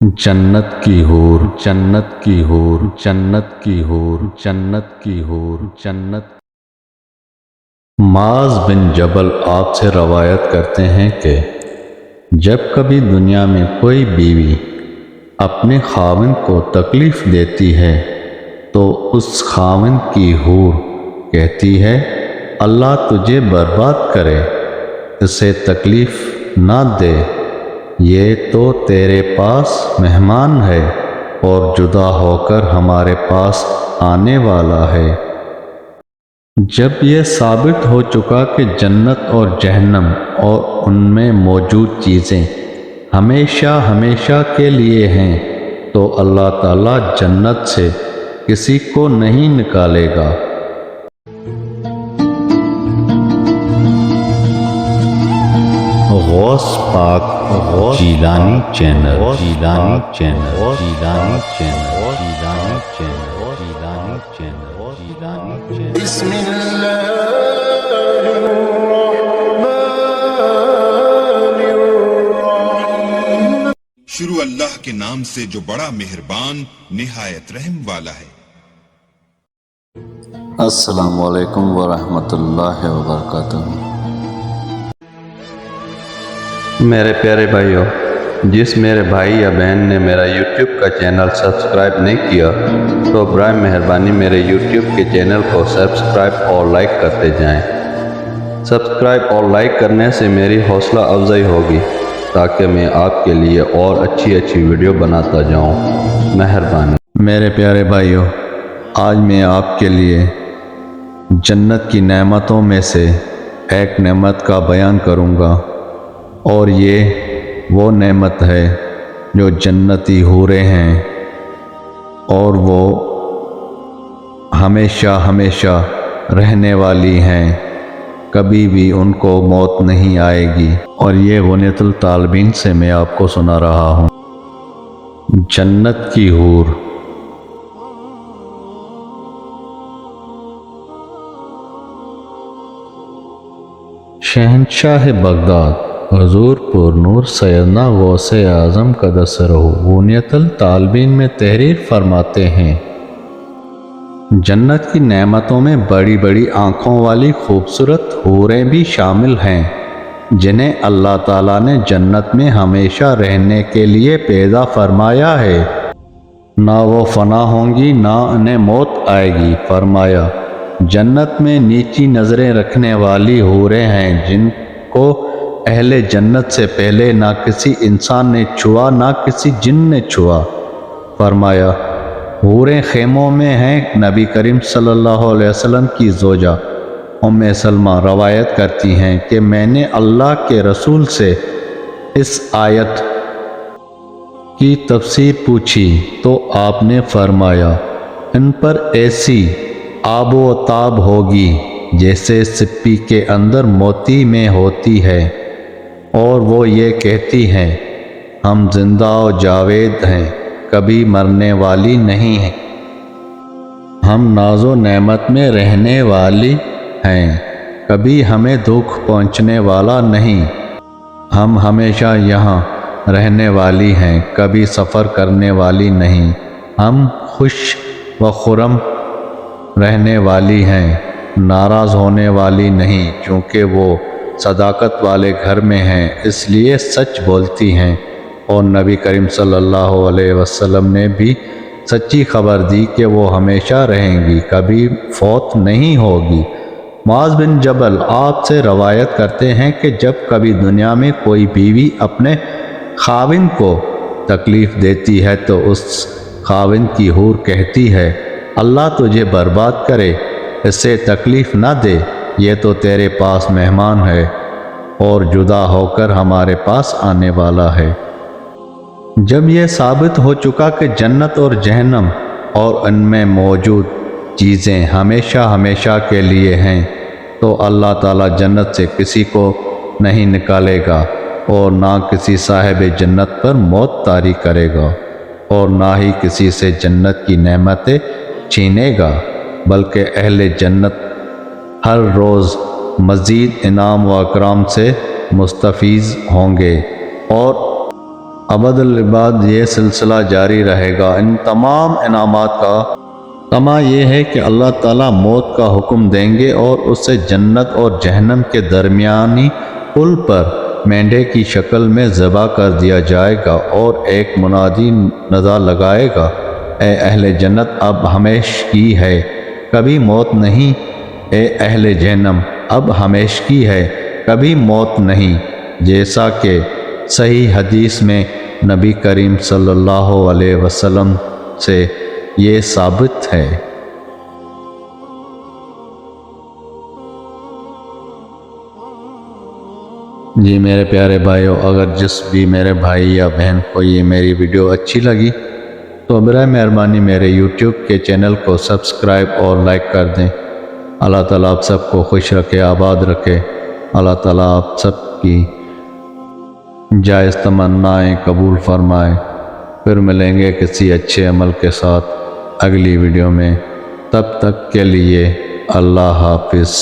जन्नत की हूर, जन्नत की हूर, जन्नत की हूर, जन्नत की हूर, जन्नत। माज बिन जबल आपसे रवायत करते हैं कि जब कभी दुनिया में कोई बीवी अपने खाविंद को तकलीफ़ देती है तो उस खाविंद की हूर कहती है, अल्लाह तुझे बर्बाद करे, इसे तकलीफ़ ना दे, ये तो तेरे पास मेहमान है और जुदा होकर हमारे पास आने वाला है। जब ये साबित हो चुका कि जन्नत और जहन्नम और उनमें मौजूद चीज़ें हमेशा हमेशा के लिए हैं, तो अल्लाह ताला जन्नत से किसी को नहीं निकालेगा। गौस पाक Jilani channel, Jilani channel, Jilani channel, Jilani channel, Jilani channel, Jilani channel. शुरू अल्लाह के नाम से जो बड़ा मेहरबान निहायत रहम वाला है। अस्सलामु अलैकुम वरहमतुल्लाहि वबरकातुहू। मेरे प्यारे भाइयों, जिस मेरे भाई या बहन ने मेरा YouTube का चैनल सब्सक्राइब नहीं किया तो बराए मेहरबानी मेरे YouTube के चैनल को सब्सक्राइब और लाइक करते जाएं। सब्सक्राइब और लाइक करने से मेरी हौसला अफजाई होगी ताकि मैं आपके लिए और अच्छी अच्छी वीडियो बनाता जाऊं। मेहरबानी। मेरे प्यारे भाइयों, आज मैं आपके लिए जन्नत की नेमतों में से एक नेमत का बयान करूंगा, और ये वो नेमत है जो जन्नती हूरें हैं और वो हमेशा हमेशा रहने वाली हैं, कभी भी उनको मौत नहीं आएगी। और ये गुनियतुल तालबीन से मैं आपको सुना रहा हूँ। जन्नत की हूर। शहंशाह बगदाद हजूर पुर नूर सैयदना गौसे आज़म कदसरहू गुनियतुल तालबीन में तहरीर फरमाते हैं, जन्नत की नेमतों में बड़ी बड़ी आँखों वाली खूबसूरत हूरें भी शामिल हैं, जिन्हें अल्लाह ताला ने जन्नत में हमेशा रहने के लिए पैदा फरमाया है। ना वो फना होंगी ना उन्हें मौत आएगी। फरमाया, जन्नत में नीची नज़रें रखने वाली हूरें हैं जिनको अहले जन्नत से पहले ना किसी इंसान ने छुआ ना किसी जिन ने छुआ। फरमाया, हूरें खेमों में हैं। नबी करीम सल्लल्लाहु अलैहि वसल्लम की ज़ोजा उम्मे सलमा रवायत करती हैं कि मैंने अल्लाह के रसूल से इस आयत की तफसीर पूछी तो आपने फरमाया, इन पर ऐसी आबो ताब होगी जैसे सिप्पी के अंदर मोती में होती है, और वो ये कहती हैं, हम जिंदा और जावेद हैं, कभी मरने वाली नहीं हैं, हम नाजो नेमत में रहने वाली हैं, कभी हमें दुख पहुंचने वाला नहीं, हम हमेशा यहाँ रहने वाली हैं, कभी सफ़र करने वाली नहीं, हम खुश व खुरम रहने वाली हैं, नाराज़ होने वाली नहीं, क्योंकि वो सदाकत वाले घर में हैं इसलिए सच बोलती हैं। और नबी करीम सल्लल्लाहु अलैहि वसल्लम ने भी सच्ची खबर दी कि वो हमेशा रहेंगी, कभी फौत नहीं होगी। माज बिन जबल आपसे रवायत करते हैं कि जब कभी दुनिया में कोई बीवी अपने खाविंद को तकलीफ़ देती है तो उस खाविंद की हूर कहती है, अल्लाह तुझे बर्बाद करे, इससे तकलीफ़ ना दे, ये तो तेरे पास मेहमान है और जुदा होकर हमारे पास आने वाला है। जब यह साबित हो चुका कि जन्नत और जहन्नम और उनमें मौजूद चीज़ें हमेशा हमेशा के लिए हैं, तो अल्लाह ताला जन्नत से किसी को नहीं निकालेगा और ना किसी साहिब जन्नत पर मौत तारी करेगा और ना ही किसी से जन्नत की नेमतें छीनेगा, बल्कि अहले जन्नत हर रोज़ मज़ीद इनाम व अकराम से मुस्तफ़ीज़ होंगे और ابد الاباد یہ سلسلہ جاری رہے گا۔ ان تمام انعامات کا تما یہ ہے کہ اللہ تعالیٰ موت کا حکم دیں گے اور اسے جنت اور جہنم کے درمیانی پل پر مینڈھے کی شکل میں ذبح کر دیا جائے گا، اور ایک منادی ندا لگائے گا، اے اہل جنت اب ہمیشگی ہے، کبھی موت نہیں، اے اہل جہنم اب ہمیشگی ہے، کبھی موت نہیں، جیسا کہ صحیح حدیث میں نبی کریم صلی اللہ علیہ وسلم سے یہ ثابت ہے۔ جی میرے پیارے بھائیو، اگر جس بھی میرے بھائی یا بہن کو یہ میری ویڈیو اچھی لگی تو برائے مہربانی میرے یوٹیوب کے چینل کو سبسکرائب اور لائک کر دیں۔ اللہ تعالیٰ آپ سب کو خوش رکھے، آباد رکھے۔ اللہ تعالیٰ آپ سب کی جائز تمنائیں قبول فرمائے۔ پھر ملیں گے کسی اچھے عمل کے ساتھ اگلی ویڈیو میں، تب تک کے لیے اللہ حافظ۔